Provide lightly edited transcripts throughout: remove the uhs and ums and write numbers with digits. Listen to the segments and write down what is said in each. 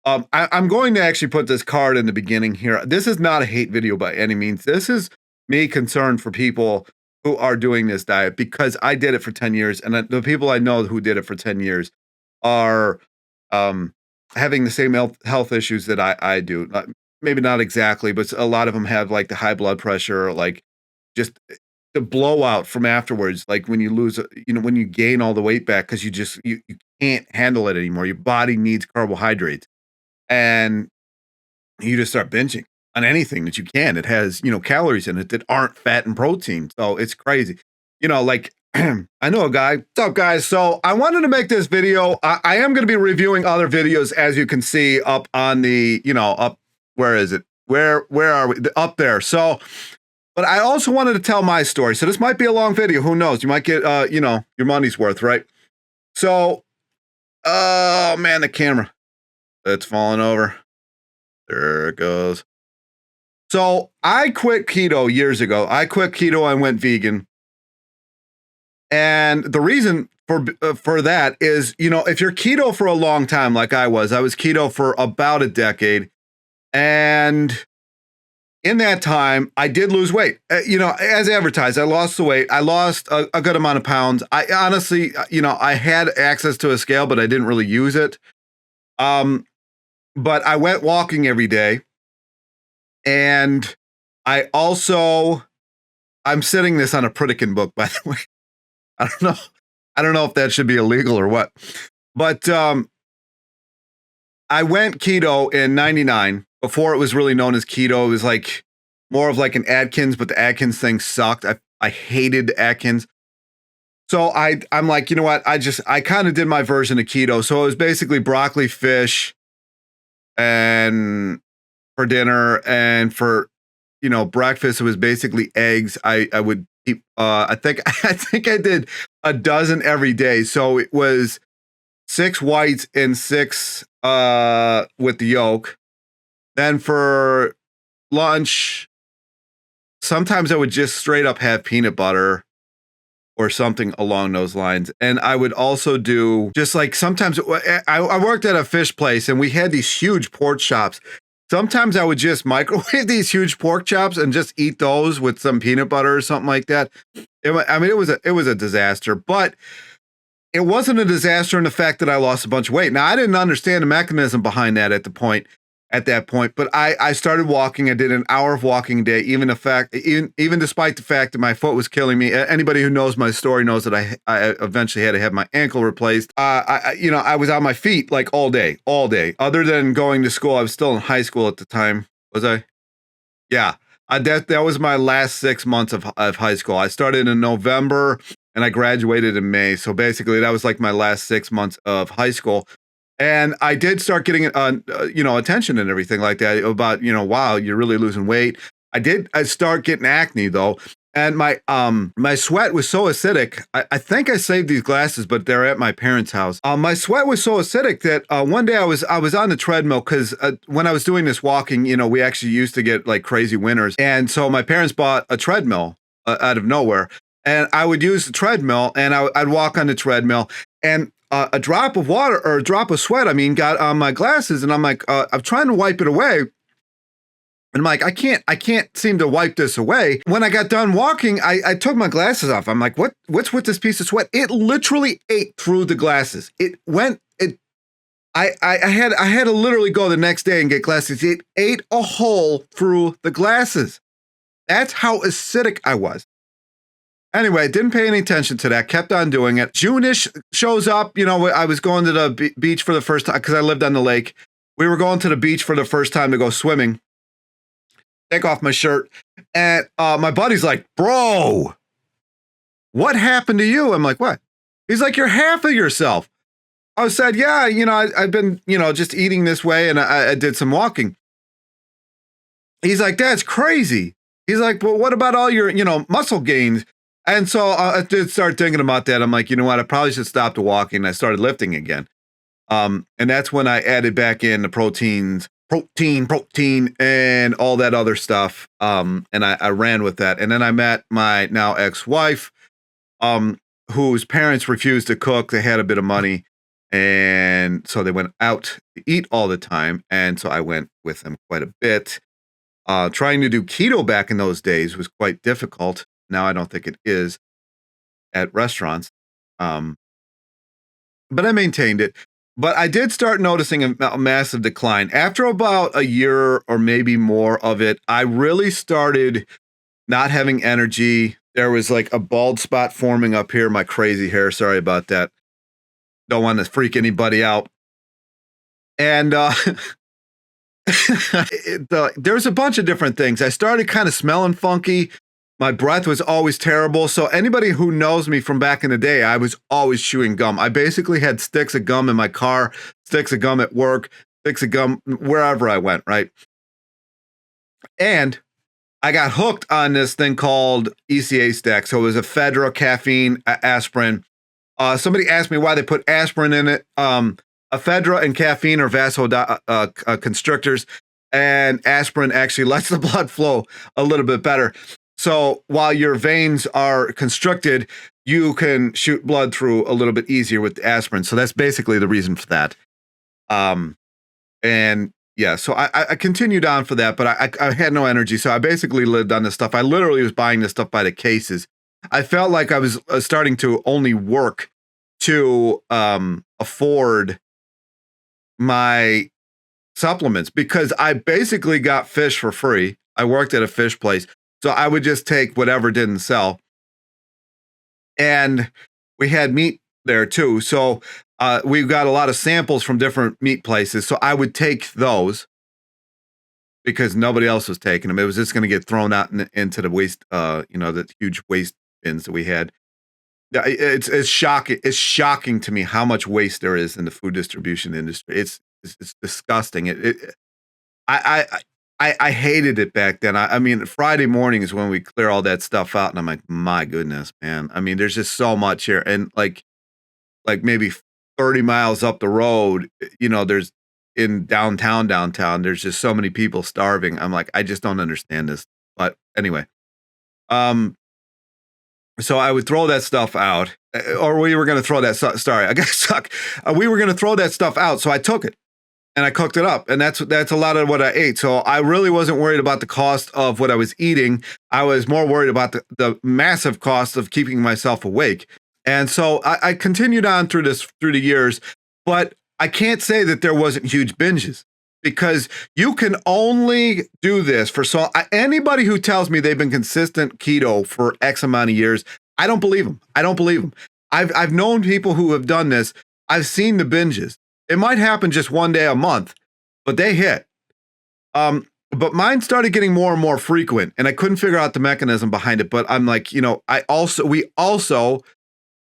I'm going to actually put this card in the beginning here. This is not a hate video by any means. This is me concerned for people who are doing this diet because I did it for 10 years. And the people I know who did it for 10 years are having the same health issues that I do. Maybe not exactly, but a lot of them have like the high blood pressure, like just the blowout from afterwards. Like when you lose, when you gain all the weight back because you can't handle it anymore. Your body needs carbohydrates. And you just start binging on anything that you can. It has, calories in it that aren't fat and protein. So it's crazy. Like I know a guy. What's up, guys? So I wanted to make this video. I am going to be reviewing other videos, as you can see up on the, up, where is it? Where are we? Up there. So, but I also wanted to tell my story. So this might be a long video. Who knows? You might get, your money's worth, right? So, oh man, the camera. It's falling over. There it goes. So I quit keto years ago. I quit keto and went vegan. And the reason for that is, if you're keto for a long time, like I was keto for about a decade. And in that time, I did lose weight. As advertised, I lost the weight. I lost a good amount of pounds. I honestly, I had access to a scale, but I didn't really use it. But I went walking every day. And I'm sitting this on a Pritikin book, by the way. I don't know if that should be illegal or what, but, I went keto in 99 before it was really known as keto. It was like more of like an Atkins, but the Atkins thing sucked. I hated Atkins. So I'm like, you know what? I kind of did my version of keto. So it was basically broccoli, fish, and for dinner, and for, breakfast, it was basically eggs. I would eat, I think I did a dozen every day. So it was 6 whites and 6 with the yolk. Then for lunch, sometimes I would just straight up have peanut butter or something along those lines. And I would also do just like sometimes I worked at a fish place and we had these huge pork chops. Sometimes I would just microwave these huge pork chops and just eat those with some peanut butter or something like that. It was a disaster, but it wasn't a disaster in the fact that I lost a bunch of weight. Now, I didn't understand the mechanism behind that at that point, but I started walking. I did an hour of walking a day, even despite the fact that my foot was killing me. Anybody who knows my story knows that I eventually had to have my ankle replaced. I was on my feet like all day. Other than going to school, I was still in high school at the time. Was I? Yeah. That was my last 6 months of high school. I started in November and I graduated in May. So basically that was like my last 6 months of high school. And I did start getting, attention and everything like that about, wow, you're really losing weight. I start getting acne though. And my sweat was so acidic. I think I saved these glasses, but they're at my parents' house. My sweat was so acidic that one day I was on the treadmill because when I was doing this walking, we actually used to get like crazy winters. And so my parents bought a treadmill out of nowhere. And I would use the treadmill and I'd walk on the treadmill and a drop of water or a drop of sweat, got on my glasses and I'm like, I'm trying to wipe it away. And I'm like, I can't seem to wipe this away. When I got done walking, I took my glasses off. I'm like, what's with this piece of sweat? It literally ate through the glasses. I had to literally go the next day and get glasses. It ate a hole through the glasses. That's how acidic I was. Anyway, didn't pay any attention to that. Kept on doing it. June-ish shows up. I was going to the beach for the first time because I lived on the lake. We were going to the beach for the first time to go swimming. Take off my shirt. And my buddy's like, bro, what happened to you? I'm like, what? He's like, you're half of yourself. I said, yeah, I've been, just eating this way and I did some walking. He's like, that's crazy. He's like, well, what about all your, muscle gains? And so I did start thinking about that. I'm like, you know what? I probably should stop the walking. I started lifting again. And that's when I added back in the protein, and all that other stuff. And I ran with that. And then I met my now ex-wife, whose parents refused to cook. They had a bit of money. And so they went out to eat all the time. And so I went with them quite a bit. Trying to do keto back in those days was quite difficult. Now I don't think it is at restaurants. Um, but I maintained it. But I did start noticing a massive decline. After about a year or maybe more of it, I really started not having energy. There was like a bald spot forming up here, my crazy hair. Sorry about that. Don't want to freak anybody out. And there's a bunch of different things. I started kind of smelling funky. My breath was always terrible. So anybody who knows me from back in the day, I was always chewing gum. I basically had sticks of gum in my car, sticks of gum at work, sticks of gum wherever I went, right? And I got hooked on this thing called ECA stack. So it was ephedra, caffeine, aspirin. Somebody asked me why they put aspirin in it. Ephedra and caffeine are vasoconstrictors, and aspirin actually lets the blood flow a little bit better. So while your veins are constricted, you can shoot blood through a little bit easier with aspirin. So that's basically the reason for that. And yeah, so I continued on for that, but I had no energy. So I basically lived on this stuff. I literally was buying this stuff by the cases. I felt like I was starting to only work to afford my supplements because I basically got fish for free. I worked at a fish place. So I would just take whatever didn't sell. And we had meat there too. So we got a lot of samples from different meat places. So I would take those because nobody else was taking them. It was just going to get thrown out into the waste, the huge waste bins that we had. Yeah, it's shocking. It's shocking to me how much waste there is in the food distribution industry. It's disgusting. I hated it back then. I mean, Friday morning is when we clear all that stuff out, and I'm like, my goodness, man. I mean, there's just so much here, and like maybe 30 miles up the road, there's in downtown. There's just so many people starving. I'm like, I just don't understand this. But anyway, so I would throw that stuff out, or we were going to throw that. Sorry, I got stuck. We were going to throw that stuff out, so I took it. And I cooked it up, and that's a lot of what I ate. So I really wasn't worried about the cost of what I was eating. I was more worried about the massive cost of keeping myself awake. And so I continued on through the years, but I can't say that there wasn't huge binges because you can only do this for anybody who tells me they've been consistent keto for X amount of years. I don't believe them. I've known people who have done this. I've seen the binges. It might happen just one day a month, but they hit. But mine started getting more and more frequent, and I couldn't figure out the mechanism behind it. But I'm like, we also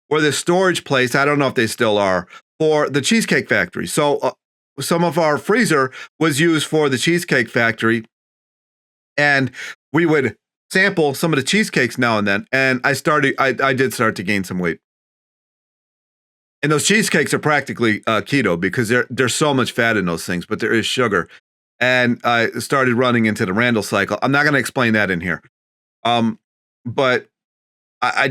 were the storage place. I don't know if they still are for the Cheesecake Factory. So some of our freezer was used for the Cheesecake Factory, and we would sample some of the cheesecakes now and then. And I did start to gain some weight. And those cheesecakes are practically keto because there's so much fat in those things, but there is sugar. And I started running into the Randall cycle. I'm not going to explain that in here. But I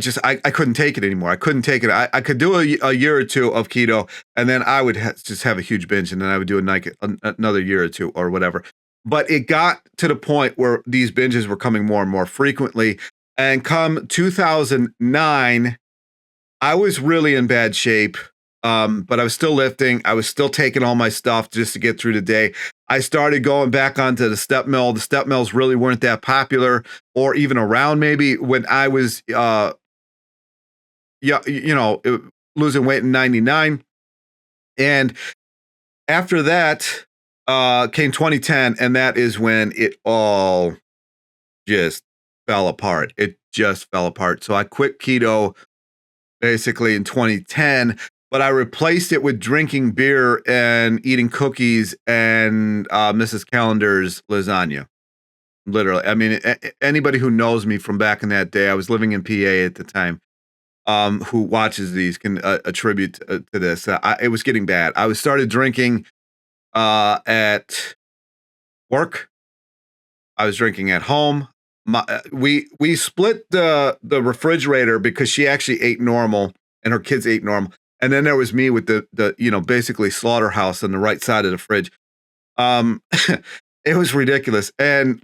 couldn't take it anymore. I couldn't take it. I could do a year or two of keto, and then I would just have a huge binge, and then I would do another year or two or whatever. But it got to the point where these binges were coming more and more frequently. And come 2009, I was really in bad shape, but I was still lifting. I was still taking all my stuff just to get through the day. I started going back onto the step mill. The step mills really weren't that popular or even around maybe when I was, losing weight in 99. And after that came 2010, and that is when it all just fell apart. It just fell apart. So I quit keto basically in 2010, but I replaced it with drinking beer and eating cookies and Mrs. Calendar's lasagna. Literally. I mean, anybody who knows me from back in that day, I was living in PA at the time, who watches these can attribute to this. It was getting bad. I started drinking at work. I was drinking at home. We split the refrigerator because she actually ate normal and her kids ate normal. And then there was me with the you know, basically slaughterhouse on the right side of the fridge. It was ridiculous. And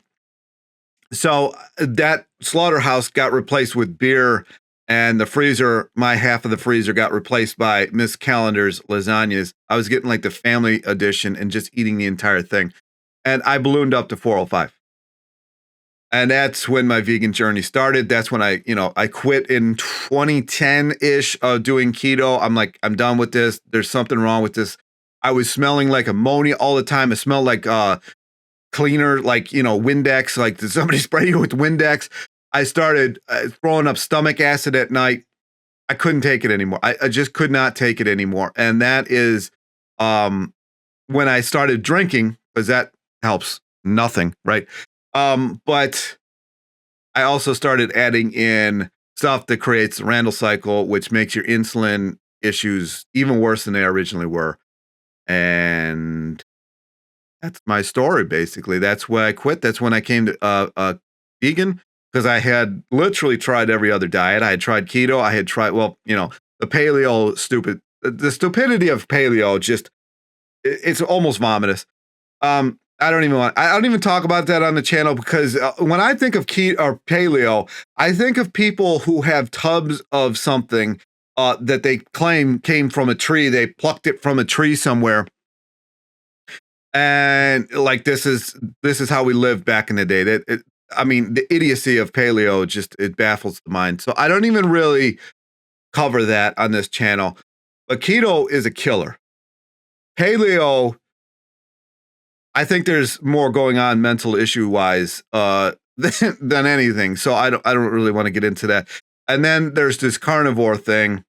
so that slaughterhouse got replaced with beer, and the freezer, my half of the freezer got replaced by Miss Calendar's lasagnas. I was getting like the family edition and just eating the entire thing. And I ballooned up to 405. And that's when my vegan journey started. That's when I quit in 2010-ish of doing keto. I'm like, I'm done with this. There's something wrong with this. I was smelling like ammonia all the time. It smelled like cleaner, like, you know, Windex, like did somebody spray you with Windex? I started throwing up stomach acid at night. I couldn't take it anymore. I just could not take it anymore. And that is when I started drinking, because that helps nothing, right? But I also started adding in stuff that creates the Randle cycle, which makes your insulin issues even worse than they originally were. And that's my story, basically. That's why I quit. That's when I came to vegan, because I had literally tried every other diet. I had tried keto. I had tried, well, you know, the paleo the stupidity of paleo, just, it's almost vomitous. I don't even talk about that on the channel, because when I think of keto or paleo, I think of people who have tubs of something that they claim came from a tree. They plucked it from a tree somewhere. And like, this is how we lived back in the day. I mean, the idiocy of paleo, just, it baffles the mind. So I don't even really cover that on this channel. But keto is a killer. Paleo, I think there's more going on mental issue wise than anything. So I don't really want to get into that. And then there's this carnivore thing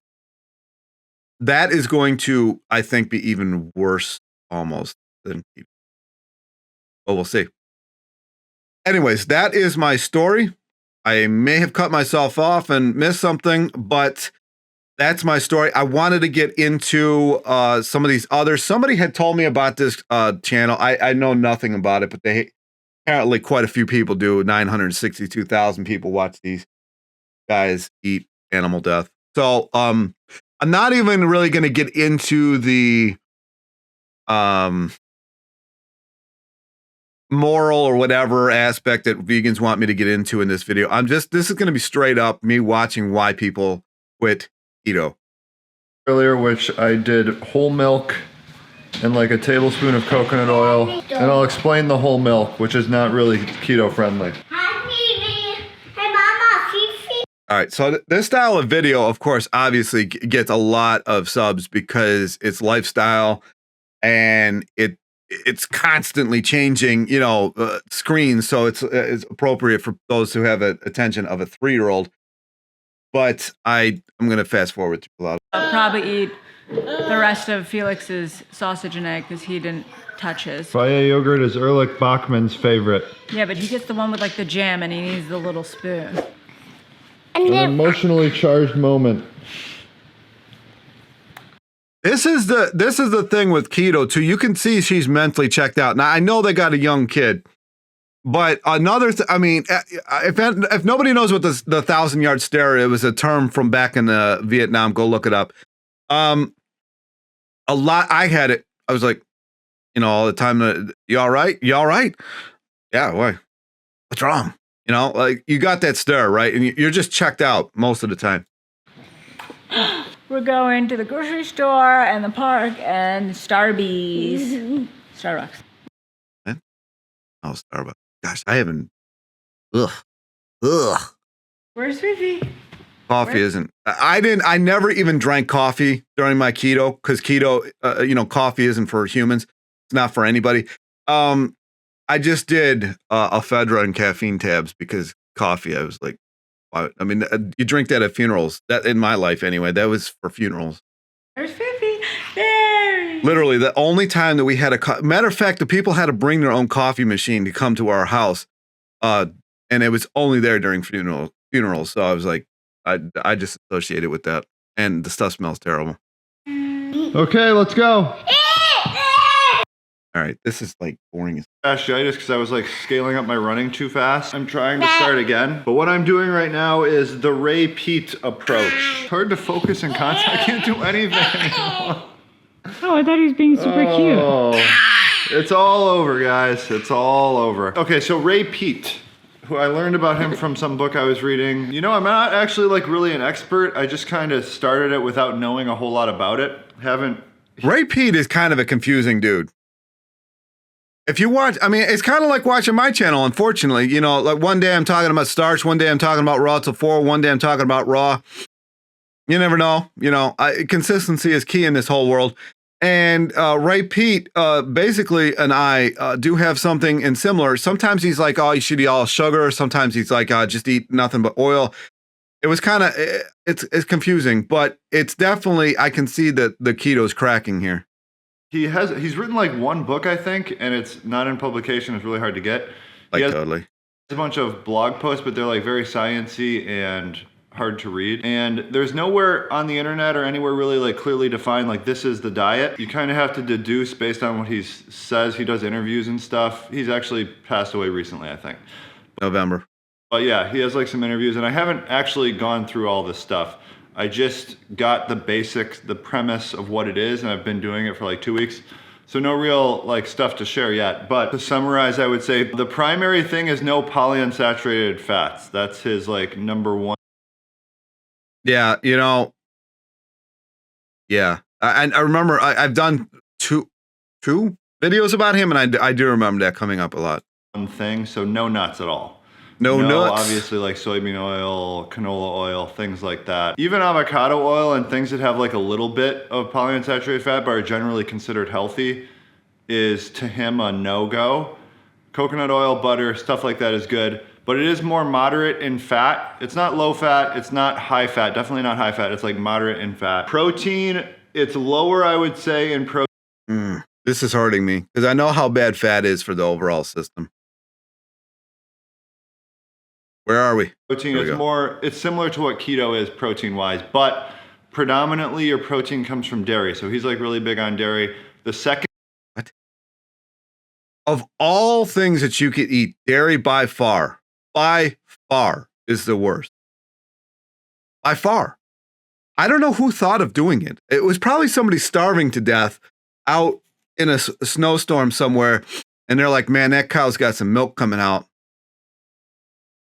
that is going to, I think, be even worse almost than keto. But we'll see. Anyways, that is my story. I may have cut myself off and missed something, but that's my story. I wanted to get into some of these others. Somebody had told me about this channel. I know nothing about it, but apparently quite a few people do. 962,000 people watch these guys eat animal death. So I'm not even really going to get into the moral or whatever aspect that vegans want me to get into in this video. This is going to be straight up me watching why people quit keto. Earlier, which I did whole milk and like a tablespoon of coconut oil, and I'll explain the whole milk, which is not really keto friendly. Hi, Fifi. Hey, Mama, Fifi. All right, so this style of video, of course, obviously gets a lot of subs because it's lifestyle and it's constantly changing, you know, screens. So it's appropriate for those who have attention of a 3-year-old. But I'm going to fast forward through a lot. I'll probably eat the rest of Felix's sausage and egg because he didn't touch his. Faya yogurt is Erlich Bachman's favorite. Yeah, but he gets the one with like the jam and he needs the little spoon. An emotionally charged moment. This is the thing with keto too. You can see she's mentally checked out. Now I know they got a young kid, but another, I mean, if nobody knows what the 1,000-yard stare, it was a term from back in Vietnam. Go look it up. A lot. I had it. I was like, you know, all the time. You all right? You all right? Yeah. Why? What's wrong? You know, like you got that stare, right? And you're just checked out most of the time. We're going to the grocery store and the park and Starbucks. Oh, Starbucks. Gosh, I haven't. Ugh. Where's Fifi? Coffee isn't. I never even drank coffee during my keto because keto, you know, coffee isn't for humans. It's not for anybody. I just did ephedra and caffeine tabs because coffee. I was like, I mean, you drink that at funerals. That in my life anyway. That was for funerals. Where's Fifi? There. Literally, the only time that we had matter of fact, the people had to bring their own coffee machine to come to our house, and it was only there during funerals. So I was like, I just associated with that, and the stuff smells terrible. Okay, let's go. All right, this is like boring as fasciitis because I was like scaling up my running too fast. I'm trying to start again. But what I'm doing right now is the Ray Peat approach. It's hard to focus and concentrate. I can't do anything anymore. Oh, I thought he was being super cute. It's all over, guys. It's all over. Okay, so Ray Peat, who I learned about him from some book I was reading. You know, I'm not actually like really an expert. I just kind of started it without knowing a whole lot about it. Ray Peat is kind of a confusing dude. If you watch, I mean, it's kind of like watching my channel, unfortunately. You know, like one day I'm talking about starch, one day I'm talking about raw till 4, one day I'm talking about raw. You never know. You know, consistency is key in this whole world. And Ray Peat, basically, and I do have something in similar. Sometimes he's like, oh, you should eat all sugar. Sometimes he's like, just eat nothing but oil. It was kind of, it's confusing, but it's definitely, I can see that the keto's cracking here. He's written like one book, I think, and it's not in publication. It's really hard to get. Like totally. A bunch of blog posts, but they're like very sciencey and hard to read. And there's nowhere on the internet or anywhere really like clearly defined like this is the diet. You kind of have to deduce based on what he says. He does interviews and stuff. He's actually passed away recently, I think. November. But yeah, he has like some interviews, and I haven't actually gone through all this stuff. I just got the basics, the premise of what it is, and I've been doing it for like 2 weeks. So no real like stuff to share yet. But to summarize, I would say the primary thing is no polyunsaturated fats. That's his like number one. Yeah, you know. Yeah, I remember I've done two videos about him, and I do remember that coming up a lot. One thing, so no nuts at all. No nuts. Obviously like soybean oil, canola oil, things like that. Even avocado oil and things that have like a little bit of polyunsaturated fat but are generally considered healthy is to him a no-go. Coconut oil, butter, stuff like that is good, but it is more moderate in fat. It's not low fat, it's not high fat, definitely not high fat. It's like moderate in fat. Protein, it's lower, I would say, in protein. This is hurting me because I know how bad fat is for the overall system. Where are we? Protein is more, it's similar to what keto is protein-wise, but predominantly your protein comes from dairy. So he's like really big on dairy. The second... What? Of all things that you could eat, dairy by far is the worst. By far. I don't know who thought of doing it. It was probably somebody starving to death out in a snowstorm somewhere. And they're like, man, that cow's got some milk coming out.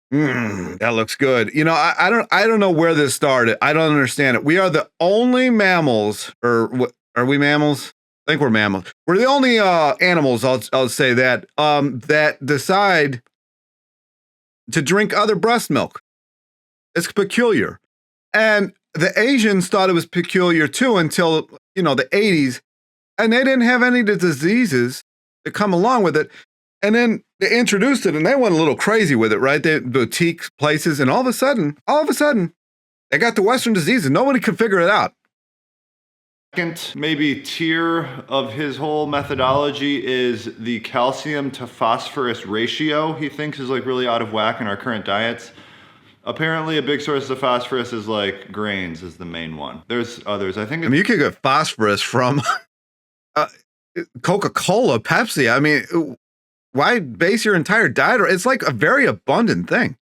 That looks good. You know, I don't know where this started. I don't understand it. We are the only mammals, or what, are we mammals? I think we're mammals. We're the only animals, I'll say that, that decide to drink other breast milk. It's peculiar. And the Asians thought it was peculiar too until, you know, the 80s, and they didn't have any of the diseases that come along with it. And then they introduced it and they went a little crazy with it, right? They boutique places, and all of a sudden, they got the Western disease and nobody could figure it out. Second, maybe tier of his whole methodology is the calcium to phosphorus ratio. He thinks is like really out of whack in our current diets. Apparently a big source of phosphorus is like grains is the main one. There's others. I mean, you could get phosphorus from Coca-Cola, Pepsi. I mean, why base your entire diet? It's like a very abundant thing.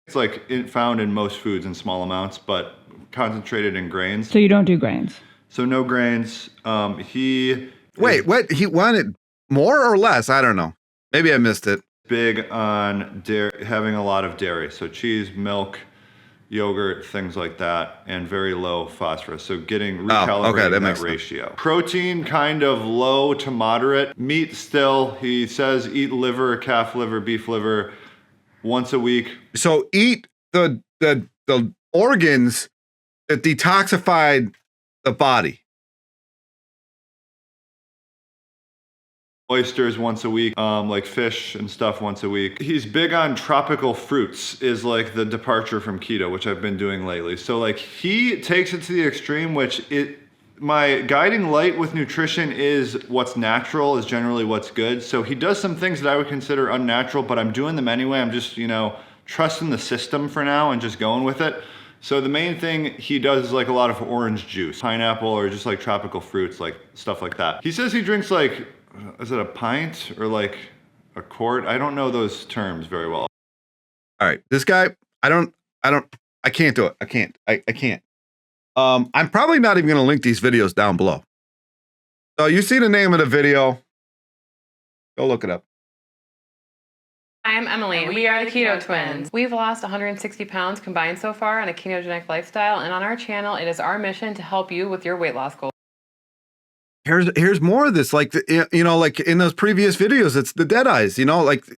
It's like found in most foods in small amounts, but concentrated in grains. So you don't do grains? So no grains. What? He wanted more or less? I don't know. Maybe I missed it. Big on dairy, having a lot of dairy. So cheese, milk, yogurt, things like that, and very low phosphorus. So recalibrating that ratio. Sense. Protein, kind of low to moderate. Meat still, he says eat liver, calf liver, beef liver once a week. So eat the organs that detoxified the body. Oysters once a week, like fish and stuff once a week. He's big on tropical fruits is like the departure from keto, which I've been doing lately. So like he takes it to the extreme, my guiding light with nutrition is what's natural is generally what's good. So he does some things that I would consider unnatural, but I'm doing them anyway. I'm just, trusting the system for now and just going with it. So the main thing he does is like a lot of orange juice, pineapple, or just like tropical fruits, like stuff like that. He says he drinks like is it a pint or like a quart? I don't know those terms very well. All right, this guy, I can't do it. I can't. I'm probably not even going to link these videos down below. So you see the name of the video, go look it up. I'm Emily, and we are the Keto Twins. We've lost 160 pounds combined so far on a ketogenic lifestyle, and on our channel, it is our mission to help you with your weight loss goals. Here's more of this, like like in those previous videos, it's the dead eyes, like In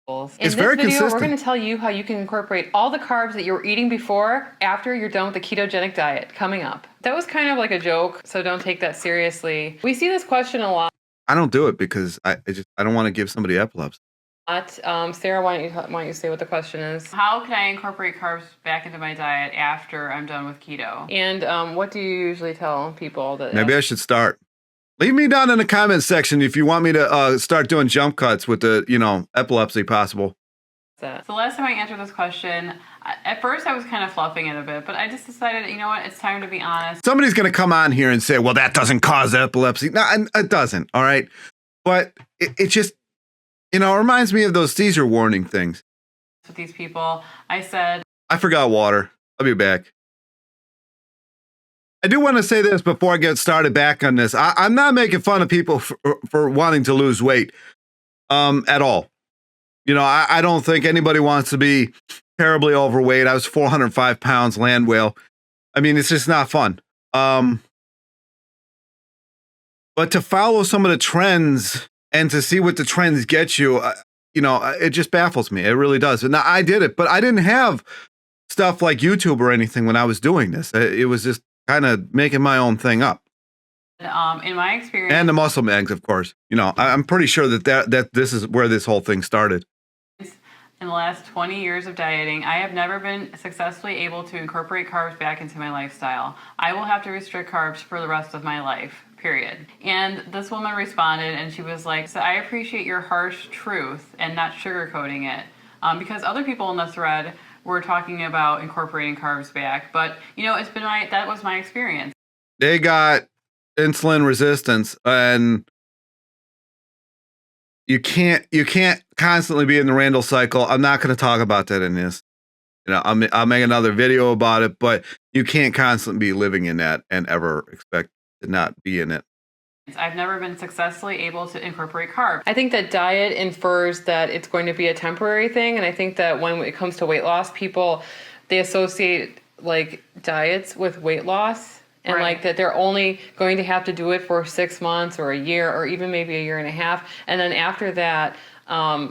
it's this very video, consistent. we're going to tell you how you can incorporate all the carbs that you were eating before after you're done with the ketogenic diet coming up. That was kind of like a joke, so don't take that seriously. We see this question a lot. I don't do it because I don't want to give somebody epilepsy. Sarah, why don't you say what the question is? How can I incorporate carbs back into my diet after I'm done with keto? And what do you usually tell people that? Maybe I should start. Leave me down in the comments section if you want me to start doing jump cuts with the epilepsy possible. So the last time I answered this question, at first I was kind of fluffing it a bit, but I just decided, you know what, it's time to be honest. Somebody's going to come on here and say, well, that doesn't cause epilepsy. No, it doesn't. All right. But it just, it reminds me of those seizure warning things. With these people, I said, I forgot water. I'll be back. I do want to say this before I get started back on this. I'm not making fun of people for wanting to lose weight at all. I don't think anybody wants to be terribly overweight. I was 405 pounds, land whale. I mean, it's just not fun. But to follow some of the trends and to see what the trends get you, it just baffles me. It really does. And I did it, but I didn't have stuff like YouTube or anything when I was doing this. It was just kind of making my own thing up. in my experience, And the muscle mags, of course. I'm pretty sure that this is where this whole thing started. in the last 20 years of dieting, I have never been successfully able to incorporate carbs back into my lifestyle. I will have to restrict carbs for the rest of my life, period. And this woman responded and she was like, so I appreciate your harsh truth and not sugarcoating it. Because other people in the thread were talking about incorporating carbs back. But, that was my experience. They got insulin resistance, and you can't constantly be in the Randall cycle. I'm not going to talk about that in this. I'll make another video about it, but you can't constantly be living in that and ever expect to not be in it. I've never been successfully able to incorporate carbs. I think that diet infers that it's going to be a temporary thing, and I think that when it comes to weight loss, people, they associate like diets with weight loss. And Right. like that they're only going to have to do it for 6 months or a year or even maybe a year and a half. And then after that,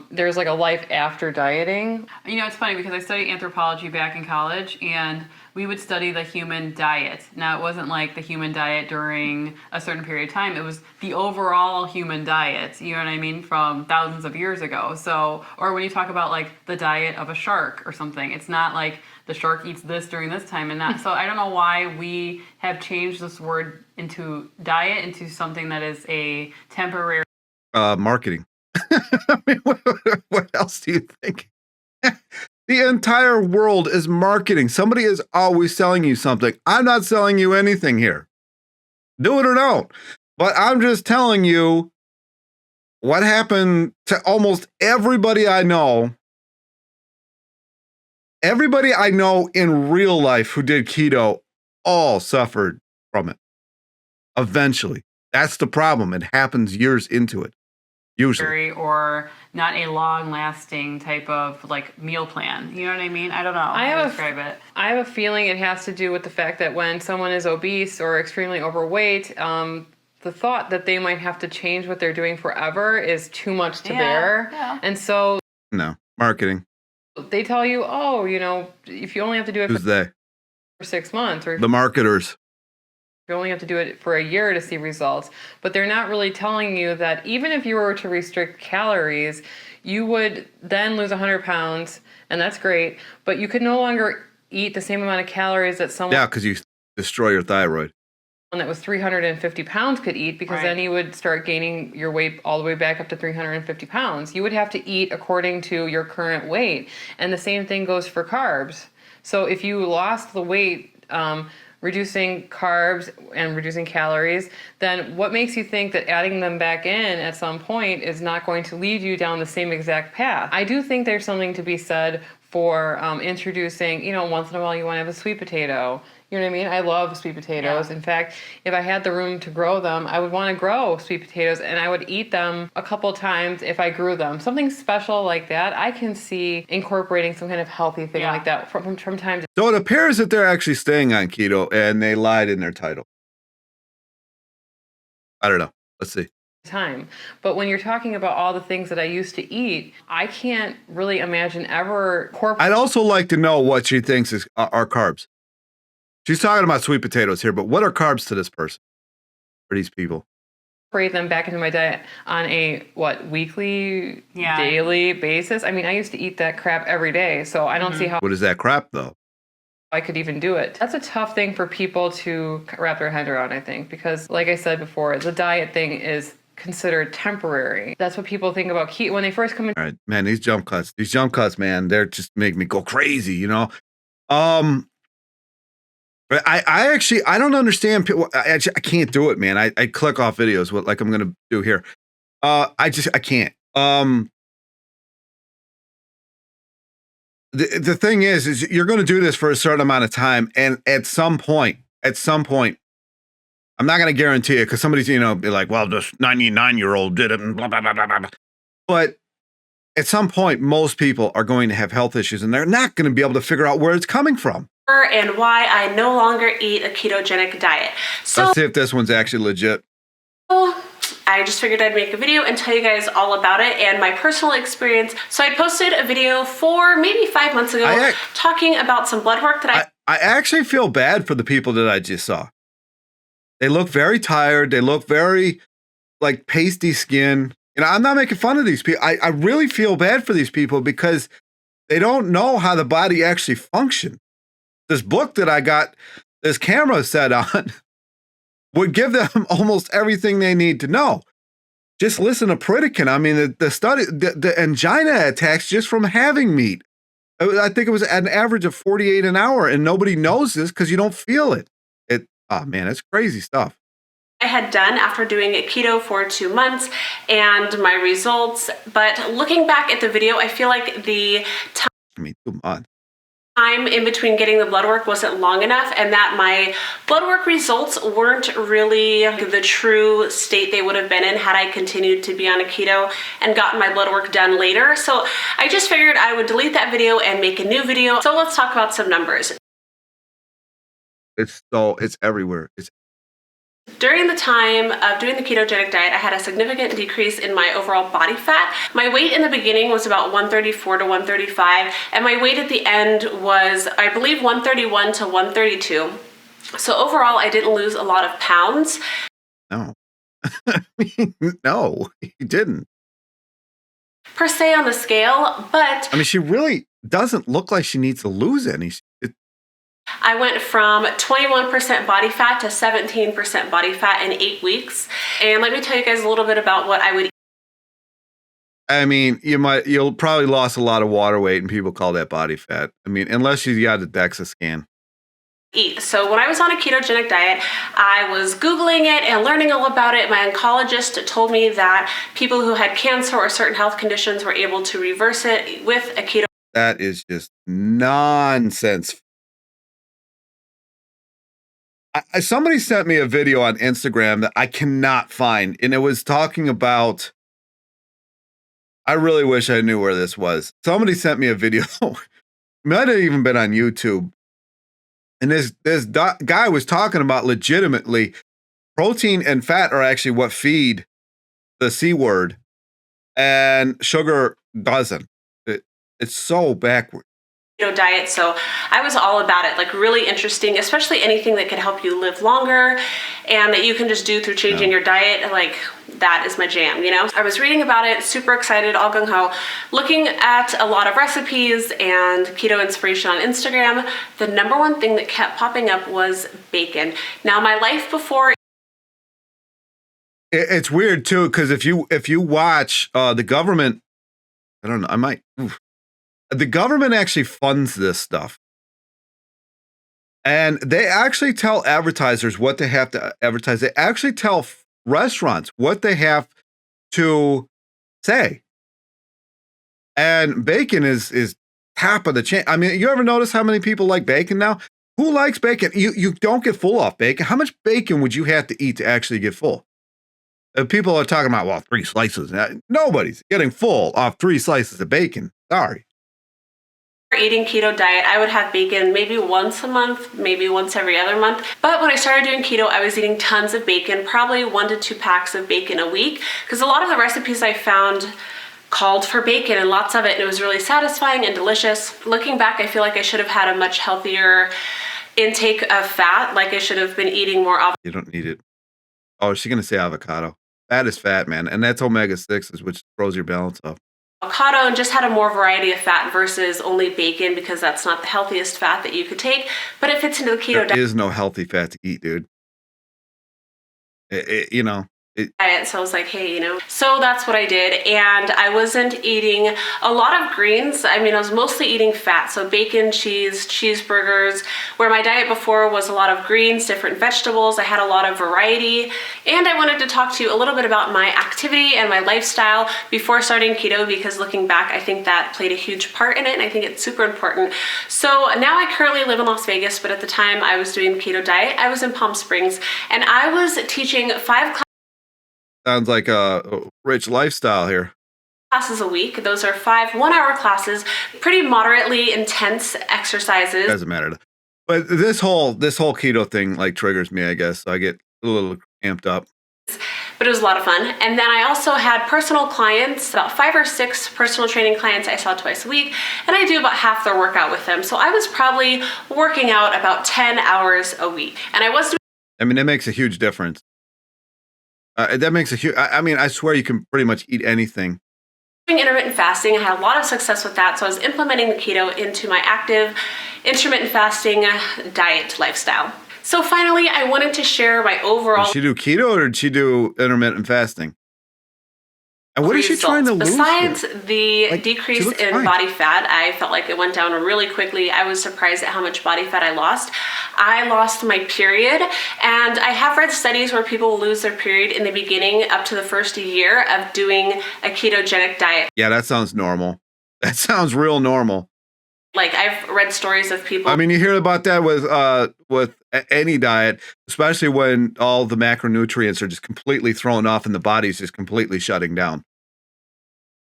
there's like a life after dieting. It's funny because I studied anthropology back in college and we would study the human diet. Now, it wasn't like the human diet during a certain period of time. It was the overall human diet, you know what I mean, from thousands of years ago. So, or when you talk about like the diet of a shark or something, it's not like the shark eats this during this time and that. So I don't know why we have changed this word into diet into something that is a temporary. Marketing. I mean, what else do you think? The entire world is marketing. Somebody is always selling you something. I'm not selling you anything here. Do it or don't. But I'm just telling you what happened to almost everybody I know. Everybody I know in real life who did keto all suffered from it. Eventually. That's the problem. It happens years into it. Usually. Or not a long-lasting type of like meal plan. You know what I mean? I don't know how to describe it. I have a feeling it has to do with the fact that when someone is obese or extremely overweight, the thought that they might have to change what they're doing forever is too much to bear. Yeah. And so No. Marketing. they tell you, if you only have to do it Who's they? for 6 months, or The marketers. you only have to do it for a year to see results. But they're not really telling you that even if you were to restrict calories, you would then lose 100 pounds, and that's great. But you could no longer eat the same amount of calories that someone Yeah, because you destroy your thyroid. that was 350 pounds could eat, because then you would start gaining your weight all the way back up to 350 pounds. You would have to eat according to your current weight. And the same thing goes for carbs. So if you lost the weight reducing carbs and reducing calories, then what makes you think that adding them back in at some point is not going to lead you down the same exact path? I do think there's something to be said for introducing, you know, once in a while you want to have a sweet potato. You know what I mean? I love sweet potatoes. In fact, if I had the room to grow them, I would want to grow sweet potatoes, and I would eat them a couple times if I grew them. Something special like that, I can see incorporating some kind of healthy thing like that from time to So it appears that they're actually staying on keto, and they lied in their title. I don't know. Let's see. time. But when you're talking about all the things that I used to eat, I can't really imagine ever I'd also like to know what she thinks are carbs. She's talking about sweet potatoes here, but what are carbs to this person, for these people? incorporate them back into my diet on a weekly, daily basis. I mean, I used to eat that crap every day, so I don't see how What is that crap, though? I could even do it. That's a tough thing for people to wrap their head around, I think, because like I said before, the diet thing is considered temporary. That's what people think about keto when they first come in. All right, man, these jump cuts, man, they're just making me go crazy, you know? But I actually, I don't understand people. I can't do it, man. I click off videos like I'm going to do here. I can't. The thing is you're going to do this for a certain amount of time. And at some point, I'm not going to guarantee it because somebody's, be like, well, this 99-year-old did it and blah, blah, blah, blah, blah. But at some point, most people are going to have health issues and they're not going to be able to figure out where it's coming from. And why I no longer eat a ketogenic diet. So let's see if this one's actually legit. I just figured I'd make a video and tell you guys all about it and my personal experience. So I posted a video maybe 5 months ago talking about some blood work that I actually feel bad for the people that I just saw. They look very tired. They look very like pasty skin. I'm not making fun of these people. I really feel bad for these people because they don't know how the body actually functions. This book that I got this camera set on would give them almost everything they need to know. Just listen to Pritikin. I mean, the study, the angina attacks just from having meat. I think it was an average of 48 an hour, and nobody knows this because you don't feel it. Oh man, it's crazy stuff. I had done after doing keto for 2 months and my results. But looking back at the video, I feel like the time 2 months. Time in between getting the blood work wasn't long enough, and that my blood work results weren't really the true state they would have been in had I continued to be on a keto and gotten my blood work done later. So I just figured I would delete that video and make a new video. So let's talk about some numbers. It's everywhere. During the time of doing the ketogenic diet, I had a significant decrease in my overall body fat. My weight in the beginning was about 134 to 135, and my weight at the end was, I believe, 131 to 132. So overall, I didn't lose a lot of pounds. No. No, you didn't. Per se on the scale, but... I mean, she really doesn't look like she needs to lose any. I went from 21% body fat to 17% body fat in 8 weeks. And let me tell you guys a little bit about what I would eat. I mean, you'll probably lost a lot of water weight and people call that body fat. I mean, unless you got a DEXA scan. So when I was on a ketogenic diet, I was Googling it and learning all about it. My oncologist told me that people who had cancer or certain health conditions were able to reverse it with a keto. That is just nonsense. Somebody sent me a video on Instagram that I cannot find, and it was talking about, I really wish I knew where this was. Somebody sent me a video, might have even been on YouTube, and this guy was talking about legitimately protein and fat are actually what feed the C word, and sugar doesn't. It's so backward. Diet, so I was all about it, like really interesting, especially anything that could help you live longer and that you can just do through changing your diet. Like that is my jam, I was reading about it, super excited, all gung-ho, looking at a lot of recipes and keto inspiration on Instagram. The number one thing that kept popping up was bacon. Now my life before, it's weird too, because if you watch the government, I don't know, the government actually funds this stuff. And they actually tell advertisers what they have to advertise. They actually tell restaurants what they have to say. And bacon is top of the chain. I mean, you ever notice how many people like bacon now? Who likes bacon? You don't get full off bacon. How much bacon would you have to eat to actually get full? People are talking about, well, 3 slices. Nobody's getting full off 3 slices of bacon. Sorry. Eating keto diet, I would have bacon maybe once a month, maybe once every other month. But when I started doing keto, I was eating tons of bacon, probably 1 to 2 packs of bacon a week, because a lot of the recipes I found called for bacon and lots of it, and it was really satisfying and delicious. Looking back, I feel like I should have had a much healthier intake of fat, like I should have been eating more avocado. You don't need it. Oh, she's going to say avocado. Fat is fat, man. And that's omega-6s, which throws your balance off. And just had a more variety of fat versus only bacon, because that's not the healthiest fat that you could take, but it fits into the keto diet. There is no healthy fat to eat, dude. You know. So I was like, hey, so that's what I did. And I wasn't eating a lot of greens. I mean, I was mostly eating fat. So bacon, cheese, cheeseburgers, where my diet before was a lot of greens, different vegetables. I had a lot of variety. And I wanted to talk to you a little bit about my activity and my lifestyle before starting keto, because looking back, I think that played a huge part in it. And I think it's super important. So now I currently live in Las Vegas, but at the time I was doing keto diet, I was in Palm Springs, and I was teaching 5 Sounds like a rich lifestyle here. classes a week. Those are 5 one-hour classes, pretty moderately intense exercises. Doesn't matter. But this whole keto thing like triggers me, I guess. So I get a little amped up. But it was a lot of fun. And then I also had personal clients, about 5 or 6 personal training clients I saw twice a week, and I do about half their workout with them. So I was probably working out about 10 hours a week. And I was doing, I mean, that makes a huge difference. That makes a huge, I mean, I swear you can pretty much eat anything. intermittent fasting. I had a lot of success with that. So I was implementing the keto into my active intermittent fasting diet lifestyle. So finally, I wanted to share my overall. Did she do keto or did she do intermittent fasting? And what is she trying to lose? Besides the Like, decrease in body fat, I felt like it went down really quickly. I was surprised at how much body fat I lost. I lost my period, and I have read studies where people will lose their period in the beginning up to the first year of doing a ketogenic diet. Yeah, that sounds normal. That sounds real normal. Like, I've read stories of people. I mean, you hear about that with any diet, especially when all the macronutrients are just completely thrown off and the body's just completely shutting down.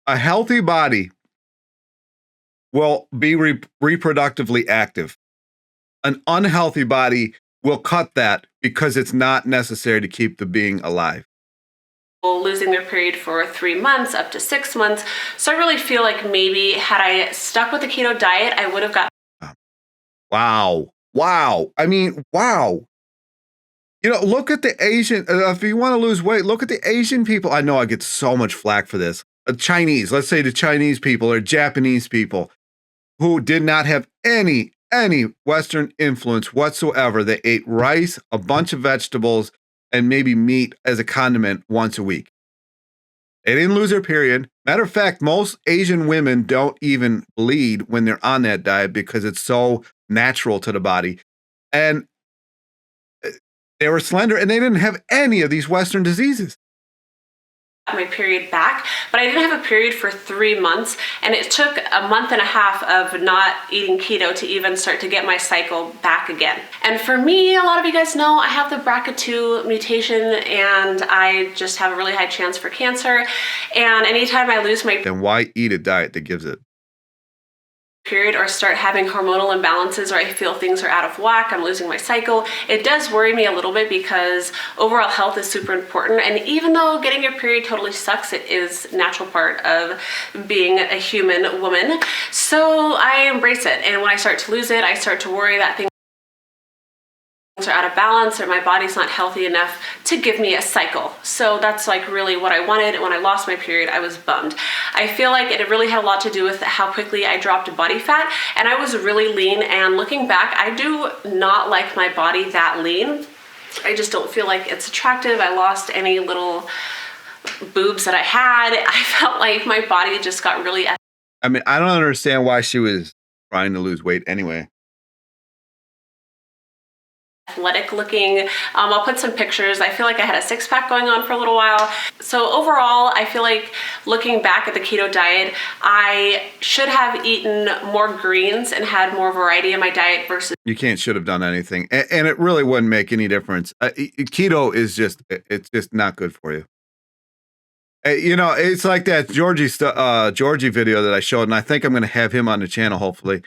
A healthy body will be reproductively active. An unhealthy body will cut that because it's not necessary to keep the being alive. Losing their period for 3 months, up to 6 months. So I really feel like maybe had I stuck with the keto diet, I would have got. Wow. I mean, wow. You know, look at the Asian, if you want to lose weight, look at the Asian people. I know I get so much flack for this. Chinese, let's say the Chinese people or Japanese people who did not have any Western influence whatsoever. They ate rice, a bunch of vegetables, and maybe meat as a condiment once a week. They didn't lose their period. Matter of fact, most Asian women don't even bleed when they're on that diet because it's so natural to the body. And they were slender and they didn't have any of these Western diseases. My period back, but I didn't have a period for 3 months, and it took a month and a half of not eating keto to even start to get my cycle back again. And for me, a lot of you guys know I have the BRCA2 mutation, and I just have a really high chance for cancer. And anytime I lose my Then why eat a diet that gives it? period or start having hormonal imbalances, or I feel things are out of whack, I'm losing my cycle, it does worry me a little bit because overall health is super important. And even though getting your period totally sucks, it is a natural part of being a human woman. So I embrace it. And when I start to lose it, I start to worry that things are out of balance or my body's not healthy enough to give me a cycle. So that's like really what I wanted. When I lost my period, I was bummed. I feel like it really had a lot to do with how quickly I dropped body fat, and I was really lean. And looking back, I do not like my body that lean. I just don't feel like it's attractive. I lost any little boobs that I had. I felt like my body just got really. I mean, I don't understand why she was trying to lose weight anyway. athletic looking. I'll put some pictures. I feel like I had a six-pack going on for a little while. So overall, I feel like looking back at the keto diet, I should have eaten more greens and had more variety in my diet versus. You can't should have done anything. And it really wouldn't make any difference. Keto is it's just not good for you. You know, it's like that Georgie video that I showed, and I think I'm going to have him on the channel, hopefully.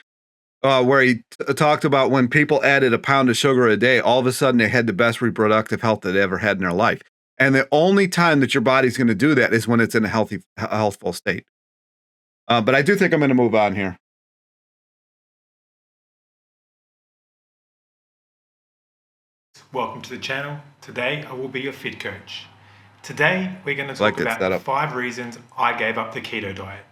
Where he talked about when people added a pound of sugar a day, all of a sudden they had the best reproductive health that they ever had in their life. And the only time that your body's going to do that is when it's in a healthful state. But I do think I'm going to move on here. Welcome to the channel. Today I will be your fit coach. Today we're going to talk about 5 reasons I gave up the keto diet.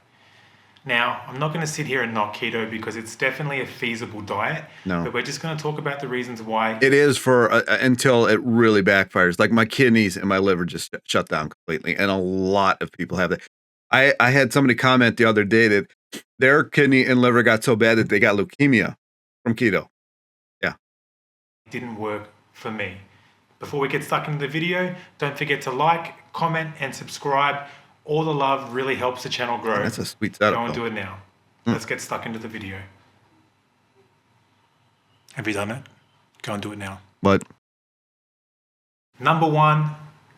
Now, I'm not going to sit here and knock keto because it's definitely a feasible diet. No. But we're just going to talk about the reasons why. It is for until it really backfires. Like my kidneys and my liver just shut down completely. And a lot of people have that. I had somebody comment the other day that their kidney and liver got so bad that they got leukemia from keto. Yeah. It didn't work for me. Before we get stuck into the video, don't forget to like, comment, and subscribe. All the love really helps the channel grow. That's a sweet setup. Go and do it now. Let's get stuck into the video. Have you done it? Go and do it now. What? Number 1,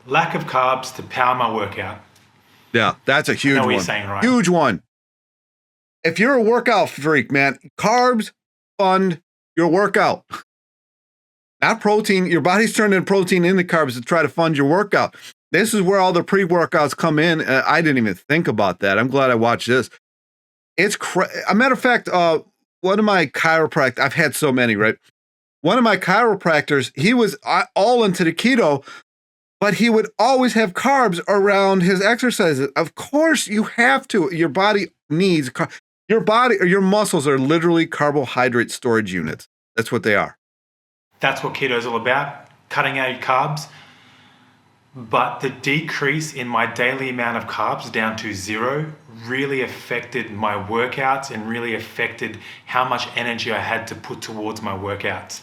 lack of carbs to power my workout. Yeah, that's a huge one. What you're saying, right? Huge one. If you're a workout freak, man, carbs fund your workout. Not protein. Your body's turning protein into carbs to try to fund your workout. This is where all the pre-workouts come in. I didn't even think about that. I'm glad I watched this. It's a matter of fact, one of my chiropractors, I've had so many, right? One of my chiropractors, he was all into the keto, but he would always have carbs around his exercises. Of course, you have to. Your body needs your body or your muscles are literally carbohydrate storage units. That's what they are. That's what keto is all about, cutting out your carbs. But the decrease in my daily amount of carbs down to 0 really affected my workouts and really affected how much energy I had to put towards my workouts.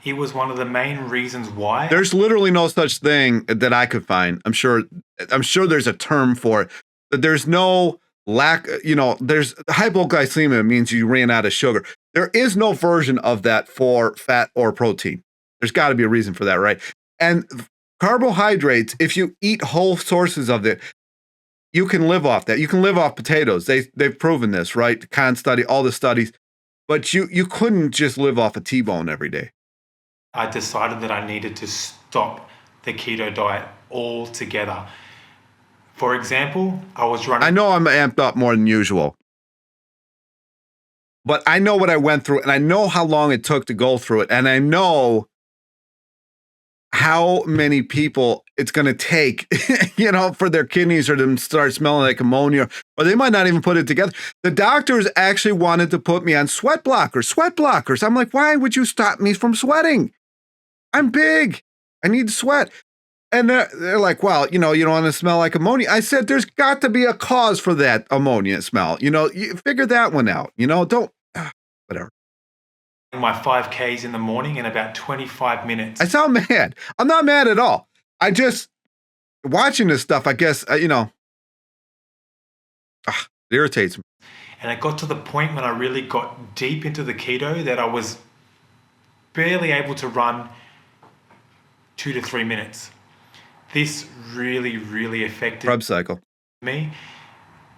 It was one of the main reasons why. There's literally no such thing that I could find. I'm sure there's a term for it, but there's no lack, there's hypoglycemia means you ran out of sugar. There is no version of that for fat or protein. There's got to be a reason for that, right? And carbohydrates, if you eat whole sources of it, you can live off that. You can live off potatoes. They've proven this, right? The Khan study, all the studies. But you couldn't just live off a T-bone every day. I decided that I needed to stop the keto diet altogether. For example, I was running. I know I'm amped up more than usual. But I know what I went through, and I know how long it took to go through it, and I know how many people it's going to take, for their kidneys or them start smelling like ammonia, or they might not even put it together. The doctors actually wanted to put me on sweat blockers. I'm like, why would you stop me from sweating? I'm big. I need to sweat. And they're like, well, you don't want to smell like ammonia. I said, there's got to be a cause for that ammonia smell. You figure that one out, whatever. My 5Ks in the morning in about 25 minutes. I sound mad. I'm not mad at all. I just, watching this stuff, I guess, it irritates me. And it got to the point when I really got deep into the keto that I was barely able to run 2 to 3 minutes. This really, really affected Carb cycle. Me.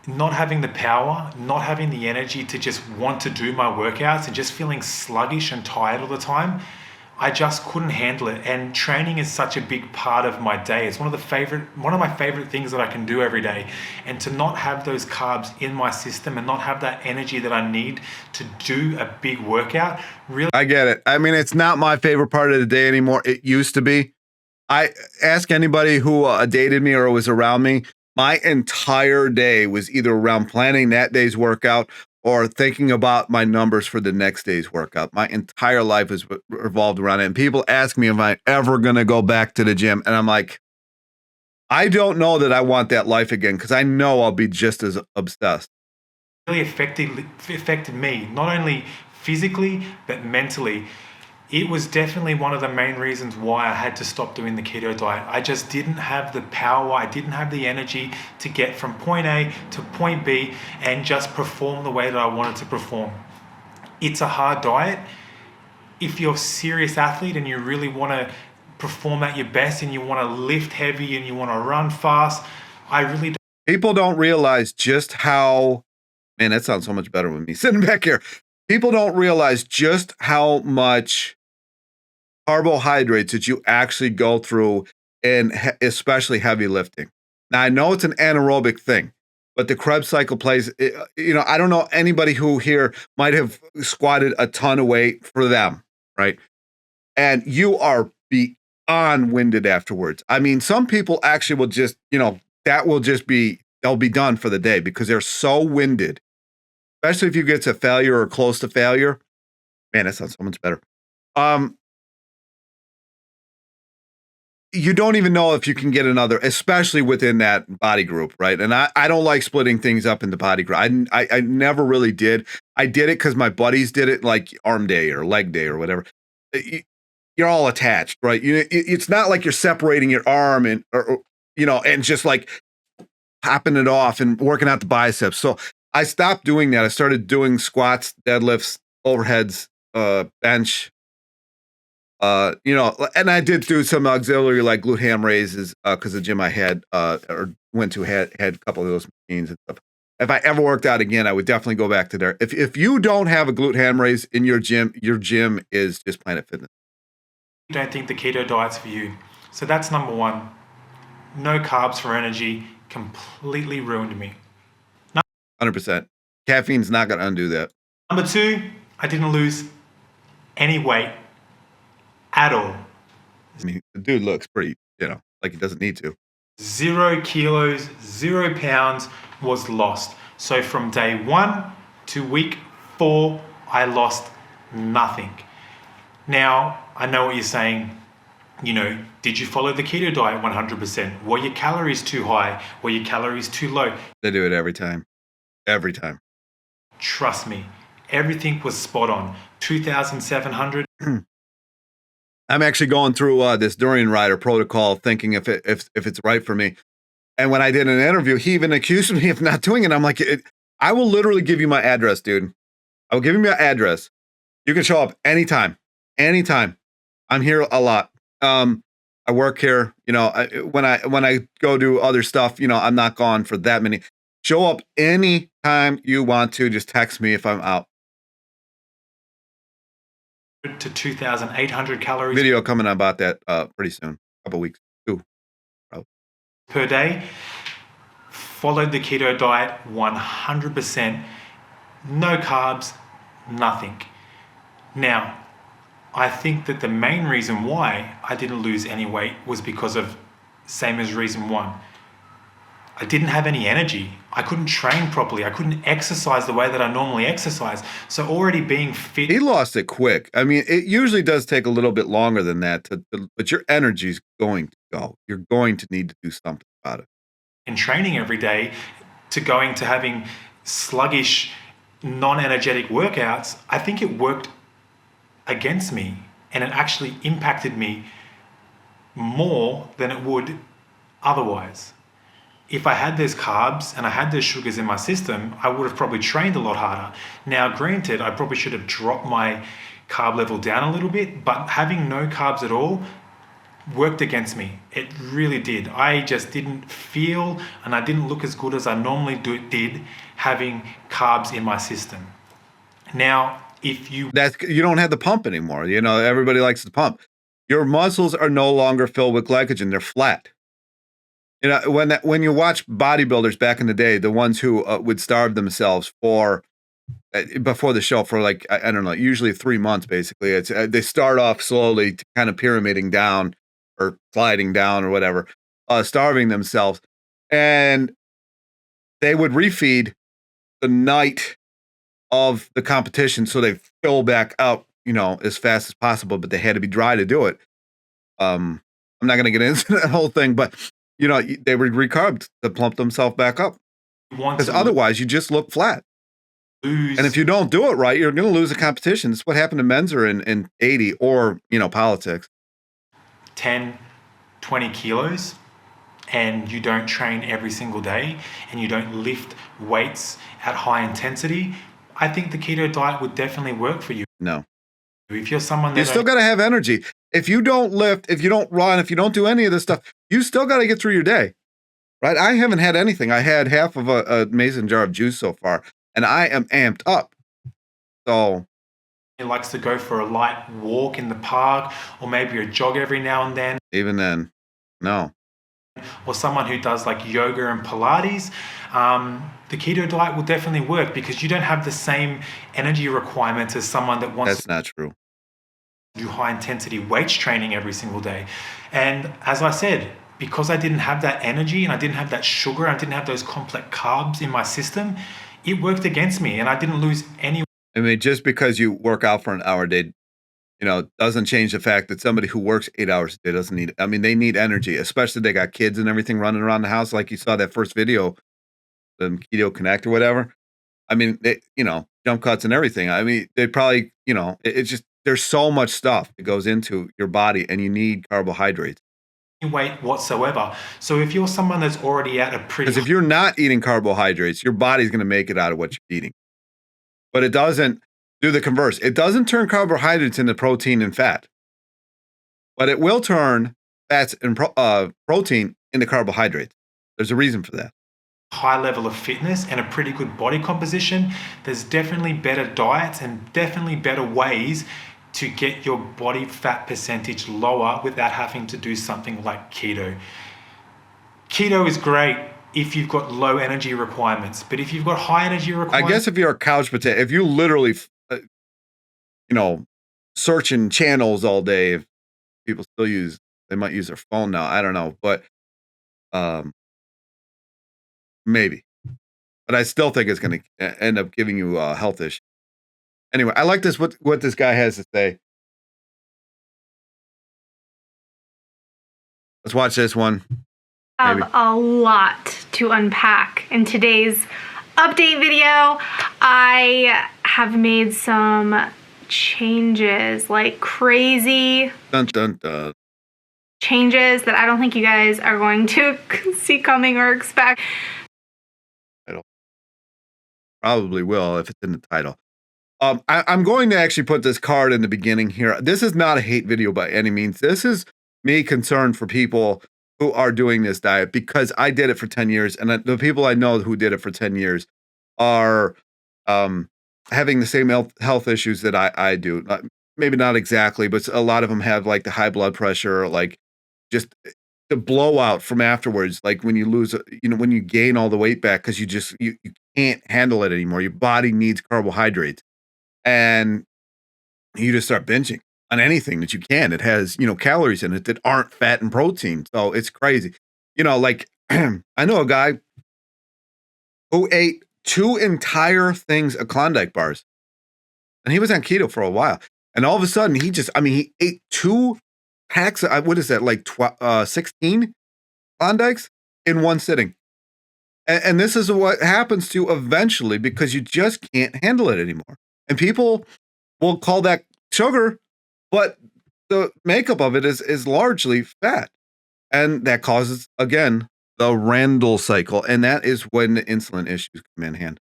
Not having the power, not having the energy to just want to do my workouts and just feeling sluggish and tired all the time. I just couldn't handle it. And training is such a big part of my day. It's one of my favorite things that I can do every day. And to not have those carbs in my system and not have that energy that I need to do a big workout, really. I get it. I mean, it's not my favorite part of the day anymore. It used to be. I ask anybody who dated me or was around me, my entire day was either around planning that day's workout or thinking about my numbers for the next day's workout. My entire life is revolved around it. And people ask me if I'm ever going to go back to the gym. And I'm like, I don't know that I want that life again because I know I'll be just as obsessed. Really affected me, not only physically, but mentally. It was definitely one of the main reasons why I had to stop doing the keto diet. I just didn't have the power, I didn't have the energy to get from point A to point B and just perform the way that I wanted to perform. It's a hard diet. If you're a serious athlete and you really want to perform at your best and you want to lift heavy and you want to run fast, I really don't. People don't realize just how, man, that sounds so much better with me sitting back here. People don't realize just how much carbohydrates that you actually go through in especially heavy lifting. Now, I know it's an anaerobic thing, but the Krebs cycle plays, I don't know anybody who here might have squatted a ton of weight for them, right? And you are beyond winded afterwards. I mean, some people actually will just, that will just be, they'll be done for the day because they're so winded, especially if you get to failure or close to failure. Man, that sounds so much better. You don't even know if you can get another, especially within that body group, right? And I don't like splitting things up into body group. I never really did. I did it because my buddies did it, like arm day or leg day or whatever. You're all attached, right? It's not like you're separating your arm and and just like popping it off and working out the biceps. So I stopped doing that. I started doing squats, deadlifts, overheads, bench. And I did do some auxiliary like glute ham raises because the gym I had or went to had a couple of those machines and stuff. If I ever worked out again, I would definitely go back to there. If you don't have a glute ham raise in your gym is just Planet Fitness. I don't think the keto diet's for you. So that's number one. No carbs for energy completely ruined me. 100%. Caffeine's not going to undo that. Number two, I didn't lose any weight at all. I mean, the dude looks pretty, like he doesn't need to. 0 kilos, 0 pounds was lost. So from day 1 to week 4, I lost nothing. Now, I know what you're saying. Did you follow the keto diet 100%? Were your calories too high? Were your calories too low? They do it every time. Every time. Trust me, everything was spot on. 2,700. I'm actually going through this Durianrider protocol, thinking if it's right for me. And when I did an interview, he even accused me of not doing it. I'm like, I will literally give you my address, dude. I will give you my address. You can show up anytime. I'm here a lot. I work here. When I go do other stuff, I'm not gone for that many. Show up anytime you want to. Just text me if I'm out. To 2,800 calories. Video coming out about that pretty soon. A couple weeks. 2. Probably. Per day. Followed the keto diet 100%. No carbs, nothing. Now, I think that the main reason why I didn't lose any weight was because of, same as reason 1. I didn't have any energy. I couldn't train properly. I couldn't exercise the way that I normally exercise. So already being fit. He lost it quick. I mean, it usually does take a little bit longer than that, but your energy's going to go. You're going to need to do something about it. And training every day to going to having sluggish, non-energetic workouts, I think it worked against me, and it actually impacted me more than it would otherwise. If I had those carbs and I had those sugars in my system, I would have probably trained a lot harder. Now, granted, I probably should have dropped my carb level down a little bit, but having no carbs at all worked against me. It really did. I just didn't feel and I didn't look as good as I normally did having carbs in my system. Now, if you don't have the pump anymore. Everybody likes the pump. Your muscles are no longer filled with glycogen. They're flat. When you watch bodybuilders back in the day, the ones who would starve themselves before the show for like, I don't know, usually 3 months, basically. It's they start off slowly, kind of pyramiding down or sliding down or whatever, starving themselves. And they would refeed the night of the competition. So they fill back up, as fast as possible, but they had to be dry to do it. I'm not going to get into that whole thing, but they would recarb to plump themselves back up, because otherwise you just look flat. lose. And if you don't do it right, you're going to lose the competition. It's what happened to Menzer in 80 or, politics. 10, 20 kilos and you don't train every single day and you don't lift weights at high intensity, I think the keto diet would definitely work for you. No. If you're someone that you still got to have energy. If you don't lift, if you don't run, if you don't do any of this stuff, you still got to get through your day, right? I haven't had anything. I had half of a mason jar of juice so far, and I am amped up. So he likes to go for a light walk in the park or maybe a jog every now and then. Even then, no. Or someone who does like yoga and Pilates, the keto diet will definitely work because you don't have the same energy requirements as someone that wants That's not true. do high intensity weights training every single day. And as I said, because I didn't have that energy and I didn't have that sugar, I didn't have those complex carbs in my system, it worked against me and I didn't lose any. I mean, just because you work out for an hour a day, doesn't change the fact that somebody who works 8 hours a day doesn't need, they need energy, especially they got kids and everything running around the house. Like you saw that first video, the Keto Connect or whatever. They, jump cuts and everything. They probably, it's just, there's so much stuff that goes into your body and you need carbohydrates. Weight whatsoever. So if you're someone that's already at a pretty... Because if you're not eating carbohydrates, your body's going to make it out of what you're eating. But it doesn't do the converse. It doesn't turn carbohydrates into protein and fat. But it will turn fats and protein into carbohydrates. There's a reason for that. High level of fitness and a pretty good body composition, there's definitely better diets and definitely better ways to get your body fat percentage lower without having to do something like keto. Keto is great if you've got low energy requirements, but if you've got high energy requirements... I guess if you're a couch potato, if you literally, searching channels all day, if people still they might use their phone now. I don't know, but maybe. But I still think it's going to end up giving you a health issue. Anyway, I like this, what this guy has to say. Let's watch this one. Have a lot to unpack. In today's update video, I have made some changes, like crazy Dun, dun, dun. changes that I don't think you guys are going to see coming or expect. Probably will if it's in the title. I'm going to actually put this card in the beginning here. This is not a hate video by any means. This is me concerned for people who are doing this diet because I did it for 10 years. And the people I know who did it for 10 years are having the same health issues that I do. Maybe not exactly, but a lot of them have like the high blood pressure, like just the blowout from afterwards. Like when you lose, when you gain all the weight back because you can't handle it anymore. Your body needs carbohydrates. And you just start binging on anything that you can. It has, calories in it that aren't fat and protein. So it's crazy. Like I know a guy who ate 2 entire things of Klondike bars. And he was on keto for a while. And all of a sudden he ate 2 packs of, what is that, like 16 Klondikes in one sitting. And this is what happens to eventually because you just can't handle it anymore. And people will call that sugar, but the makeup of it is largely fat. And that causes, again, the Randall cycle. And that is when the insulin issues come in hand.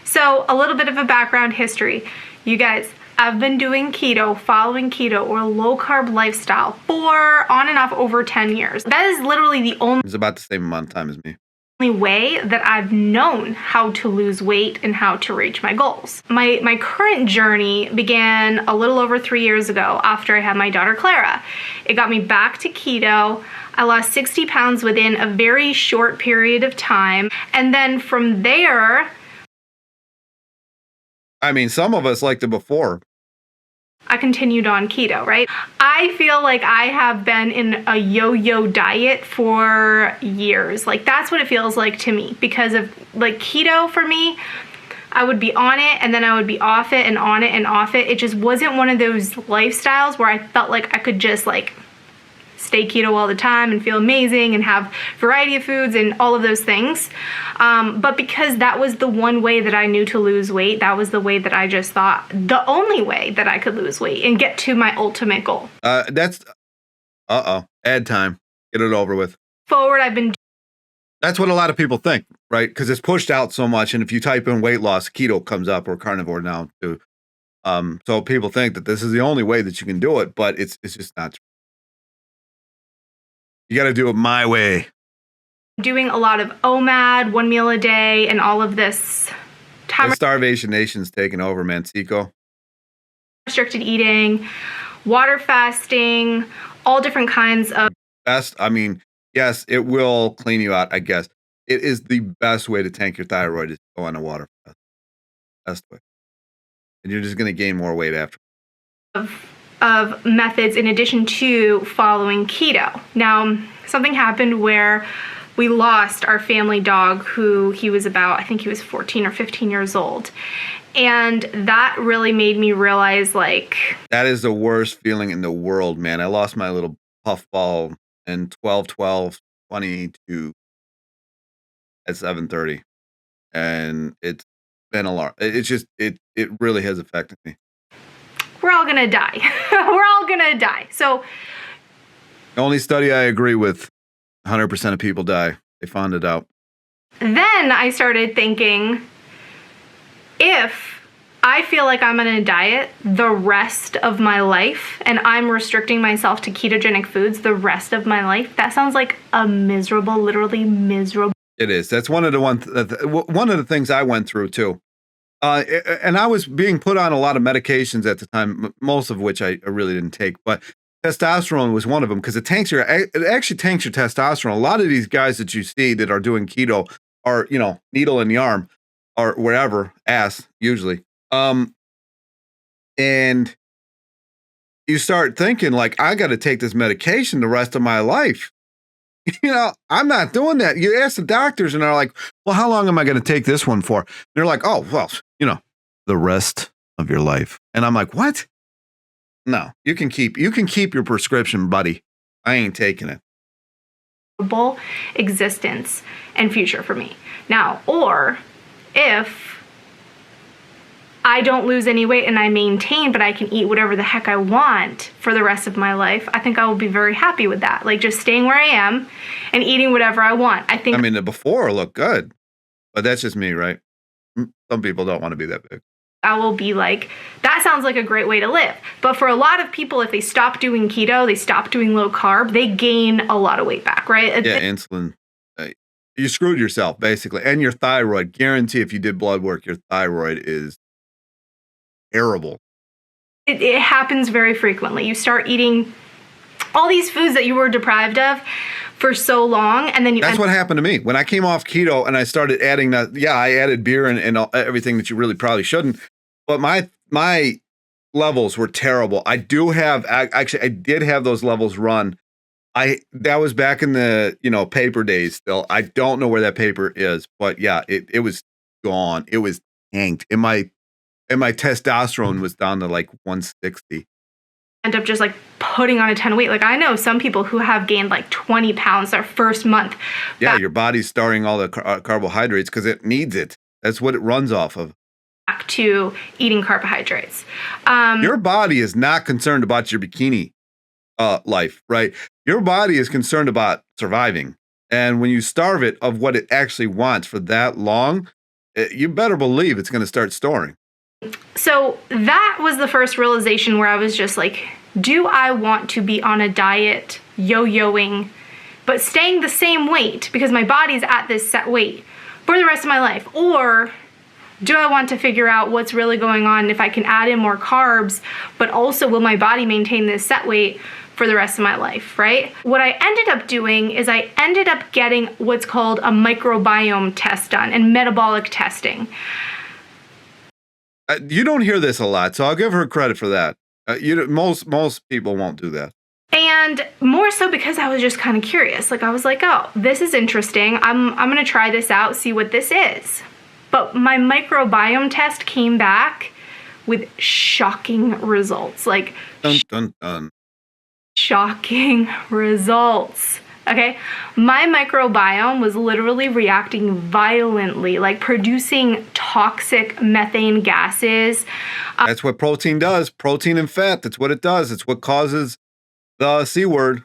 So a little bit of a background history. You guys, I've been doing keto, following keto or low carb lifestyle for on and off over 10 years. That is literally the only It's about the same amount of time as me. way that I've known how to lose weight and how to reach my goals. My current journey began a little over 3 years ago after I had my daughter Clara. It got me back to keto. I lost 60 pounds within a very short period of time. And then from there... some of us liked it before. I continued on keto, right? I feel like I have been in a yo-yo diet for years. Like that's what it feels like to me because of like keto for me, I would be on it and then I would be off it and on it and off it. It just wasn't one of those lifestyles where I felt like I could just like stay keto all the time and feel amazing and have variety of foods and all of those things. But because that was the one way that I knew to lose weight, that was the way that I just thought the only way that I could lose weight and get to my ultimate goal. Ad time. Get it over with. Forward, I've been. That's what a lot of people think, right? Because it's pushed out so much. And if you type in weight loss, keto comes up, or carnivore now too. So people think that this is the only way that you can do it, but it's just not true. You got to do it my way. Doing a lot of OMAD, 1 meal a day, and all of this time. The starvation nation's taking over, man. Seco. Restricted eating, water fasting, all different kinds of. Best. I mean, yes, it will clean you out, I guess. It is the best way to tank your thyroid is to go on a water fast. Best way. And you're just going to gain more weight after. Of methods in addition to following keto. Now, something happened where we lost our family dog, who he was about, I think he was 14 or 15 years old. And that really made me realize, like, that is the worst feeling in the world, man. I lost my little puffball in 12/12/22 at 7:30. And it's been a lot. It's just, it really has affected me. We're all gonna die. We're all gonna die. So the only study I agree with, 100% of people die. They found it out. then I started thinking, if I feel like I'm on a diet the rest of my life and I'm restricting myself to ketogenic foods the rest of my life, that sounds like a miserable, literally miserable. It is. That's one of the things I went through too. And I was being put on a lot of medications at the time, most of which I really didn't take, but testosterone was one of them because it actually tanks your testosterone. A lot of these guys that you see that are doing keto are, needle in the arm or wherever, ass usually. And you start thinking like, I got to take this medication the rest of my life. I'm not doing that. You ask the doctors and they're like, well, how long am I going to take this one for? And they're like, oh, well, the rest of your life. And I'm like, what? No, you can keep your prescription, buddy. I ain't taking it. Existence and future for me. Now, or if I don't lose any weight and I maintain, but I can eat whatever the heck I want for the rest of my life, I think I will be very happy with that. Like just staying where I am and eating whatever I want. I mean, the before looked good, but that's just me, right? Some people don't want to be that big. I will be like, that sounds like a great way to live. But for a lot of people, if they stop doing keto, they stop doing low carb, they gain a lot of weight back, right? Yeah, insulin. You screwed yourself, basically. And your thyroid. Guarantee if you did blood work, your thyroid is terrible. It happens very frequently. You start eating all these foods that you were deprived of for so long, and then that's what happened to me when I came off keto and I started adding that. Yeah, I added beer and everything that you really probably shouldn't, but my levels were terrible. I did have those levels run. That was back in the paper days still. I don't know where that paper is, but yeah, it was gone. It was tanked. And my testosterone was down to like 160. End up just like putting on a ton of weight. Like I know some people who have gained like 20 pounds their first month. Yeah, your body's storing all the carbohydrates because it needs it. That's what it runs off of. Back to eating carbohydrates. Your body is not concerned about your bikini life, right? Your body is concerned about surviving. And when you starve it of what it actually wants for that long, you better believe it's going to start storing. So that was the first realization where I was just like, do I want to be on a diet, yo-yoing, but staying the same weight because my body's at this set weight for the rest of my life? Or do I want to figure out what's really going on if I can add in more carbs, but also will my body maintain this set weight for the rest of my life, right? What I ended up doing is I ended up getting what's called a microbiome test done and metabolic testing. You don't hear this a lot, so I'll give her credit for that. Most people won't do that. And more so because I was just kind of curious. Like I was like, oh, this is interesting. I'm gonna try this out, see what this is. But my microbiome test came back with shocking results. Like dun, dun, dun. shocking results. Okay, my microbiome was literally reacting violently, like producing toxic methane gases. That's what protein does. Protein and fat. That's what it does. It's what causes the C word.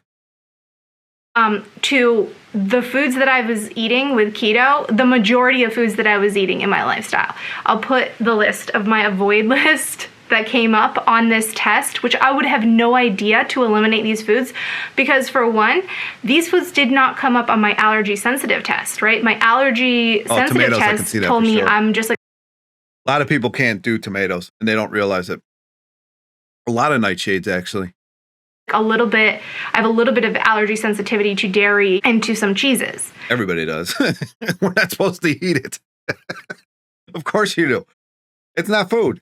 To the foods that I was eating with keto, the majority of foods that I was eating in my lifestyle. I'll put the list of my avoid list that came up on this test, which I would have no idea to eliminate these foods because, for one, these foods did not come up on my allergy sensitive test, right? My allergy sensitive tomatoes, test told me sure. I'm just like, A lot of people can't do tomatoes and they don't realize it. A lot of nightshades, actually. I have a little bit of allergy sensitivity to dairy and to some cheeses. Everybody does. We're not supposed to eat it. Of course you do. It's not food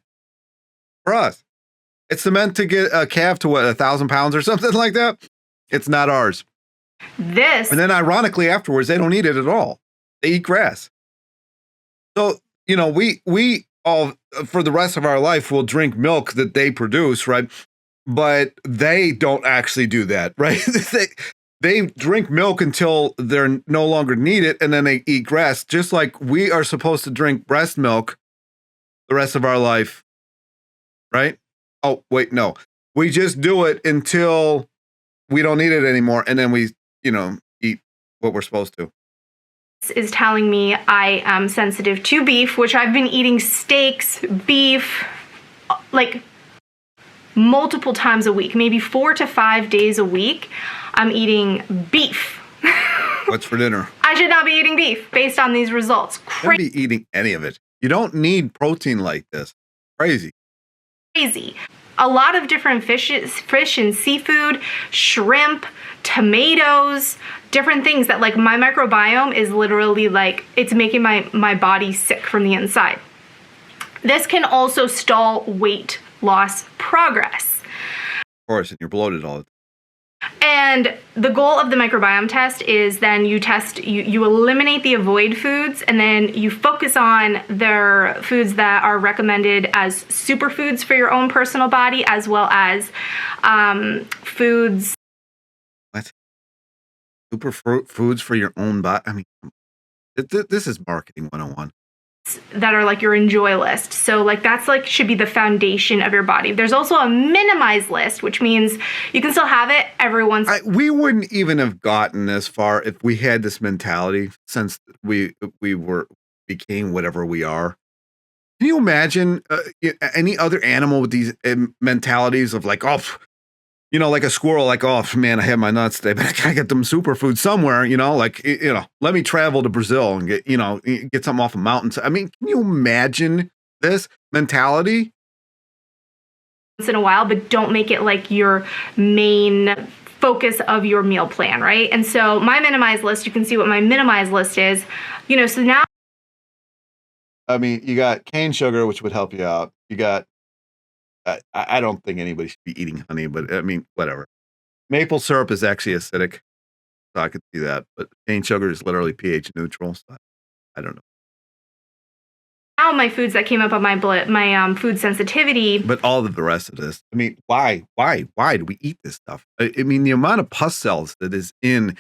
for us. It's meant to get a calf to what, 1,000 pounds or something like that. It's not ours. And then ironically afterwards, they don't eat it at all. They eat grass. So, you know, we all, for the rest of our life, will drink milk that they produce, right? But they don't actually do that, right? They drink milk until they're no longer need it, and then they eat grass, just like we are supposed to drink breast milk the rest of our life, right? Oh, wait, no. We just do it until we don't need it anymore, and then we, you know, eat what we're supposed to. Is telling me I am sensitive to beef, which I've been eating steaks, beef, like multiple times a week, maybe 4 to 5 days a week. I'm eating beef. What's for dinner? I should not be eating beef based on these results. Shouldn't be eating any of it. You don't need protein like this. Crazy. Crazy. A lot of different fish and seafood, shrimp, tomatoes, different things that, like, my microbiome is literally like, it's making my body sick from the inside. This can also stall weight loss progress. Of course, and you're bloated all the time. And the goal of the microbiome test is then you eliminate the avoid foods, and then you focus on their foods that are recommended as superfoods for your own personal body, as well as foods. What? Foods for your own body? I mean, this is marketing 101. That are like your enjoy list. So like that's like should be the foundation of your body. There's also a minimize list, which means you can still have it every once. We wouldn't even have gotten this far if we had this mentality since we became whatever we are. Can you imagine any other animal with these mentalities of like, oh, you know, like a squirrel, like, oh man, I had my nuts today, but I gotta get them superfood somewhere, you know, like, you know, let me travel to Brazil and get, you know, get something off a mountain. I mean, can you imagine this mentality? Once in a while, but don't make it like your main focus of your meal plan, right? And so my minimize list, you can see what my minimize list is, you know, so now. I mean, you got cane sugar, which would help you out. You got, I don't think anybody should be eating honey, but I mean, whatever. Maple syrup is actually acidic, so I could see that. But cane sugar is literally pH neutral, so I don't know. Now my foods that came up on my food sensitivity. But all of the rest of this, I mean, why do we eat this stuff? I mean, the amount of pus cells that is in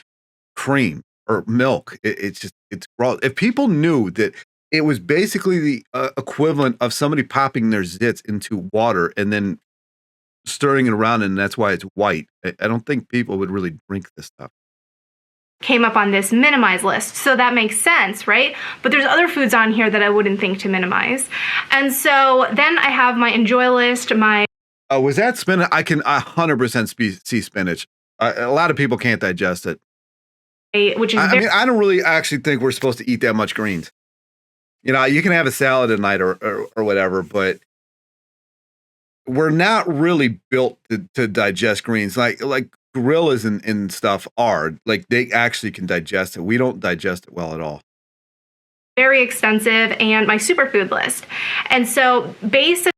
cream or milk, it's gross. If people knew that it was basically the equivalent of somebody popping their zits into water and then stirring it around, and that's why it's white. I don't think people would really drink this stuff. Came up on this minimize list, so that makes sense, right? But there's other foods on here that I wouldn't think to minimize. And so then I have my enjoy list, was that spinach? I can 100% see spinach. A lot of people can't digest it. Which is I mean, I don't really actually think we're supposed to eat that much greens. You know, you can have a salad at night or whatever, but we're not really built to digest greens. Like gorillas and stuff are. Like, they actually can digest it. We don't digest it well at all. Very extensive, and my superfood list. And so basically,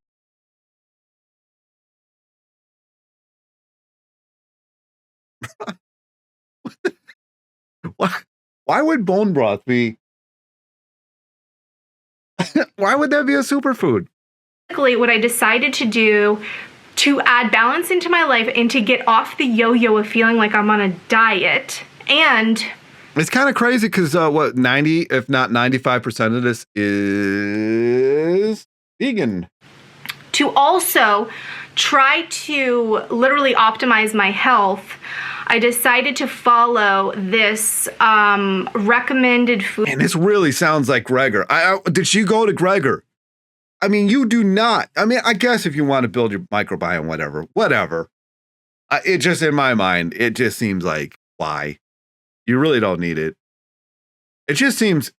why would bone broth be? Why would that be a superfood? what I decided to do to add balance into my life and to get off the yo-yo of feeling like I'm on a diet. And it's kind of crazy because what 90, if not 95% of this is vegan. To also try to literally optimize my health, I decided to follow this recommended food. And this really sounds like Gregor. Did she go to Gregor? I mean, you do not. I mean, I guess if you want to build your microbiome, whatever. It just, in my mind, it just seems like, why? You really don't need it. It just seems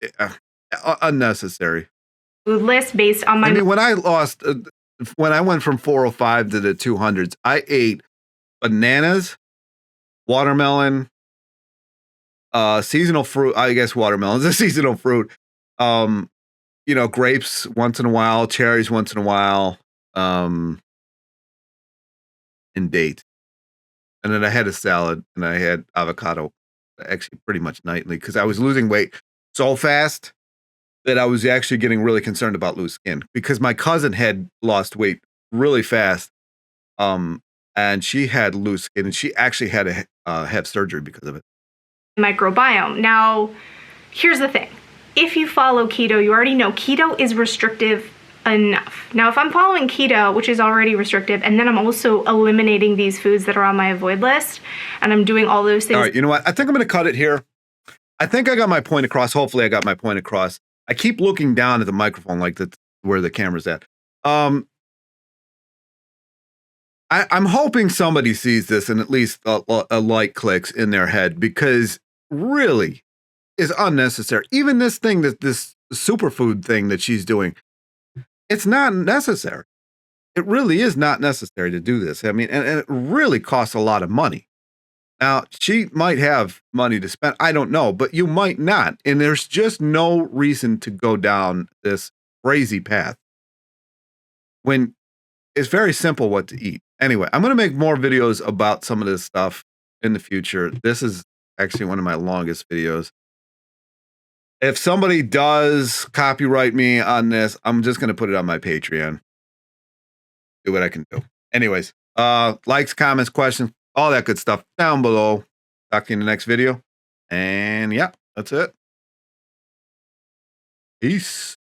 unnecessary. Food list based on my. I mean, when I went from 405 to the 200s, I ate bananas, watermelon, seasonal fruit. I guess watermelon is a seasonal fruit. Grapes once in a while, cherries once in a while, and dates. And then I had a salad and I had avocado, actually pretty much nightly, because I was losing weight so fast that I was actually getting really concerned about loose skin, because my cousin had lost weight really fast. And she had loose skin, and she actually had to have surgery because of it. Microbiome. Now, here's the thing. If you follow keto, you already know keto is restrictive enough. Now, if I'm following keto, which is already restrictive, and then I'm also eliminating these foods that are on my avoid list, and I'm doing all those things. All right, you know what? I think I'm going to cut it here. I think I got my point across. Hopefully I got my point across. I keep looking down at the microphone like that's where the camera's at. I'm hoping somebody sees this and at least a like clicks in their head, because really is unnecessary. Even this thing, this superfood thing that she's doing, it's not necessary. It really is not necessary to do this. I mean, and it really costs a lot of money. Now, she might have money to spend. I don't know, but you might not. And there's just no reason to go down this crazy path when it's very simple what to eat. Anyway, I'm going to make more videos about some of this stuff in the future. This is actually one of my longest videos. If somebody does copyright me on this, I'm just going to put it on my Patreon. Do what I can do. Anyways, likes, comments, questions, all that good stuff down below. Talk to you in the next video. And yeah, that's it. Peace.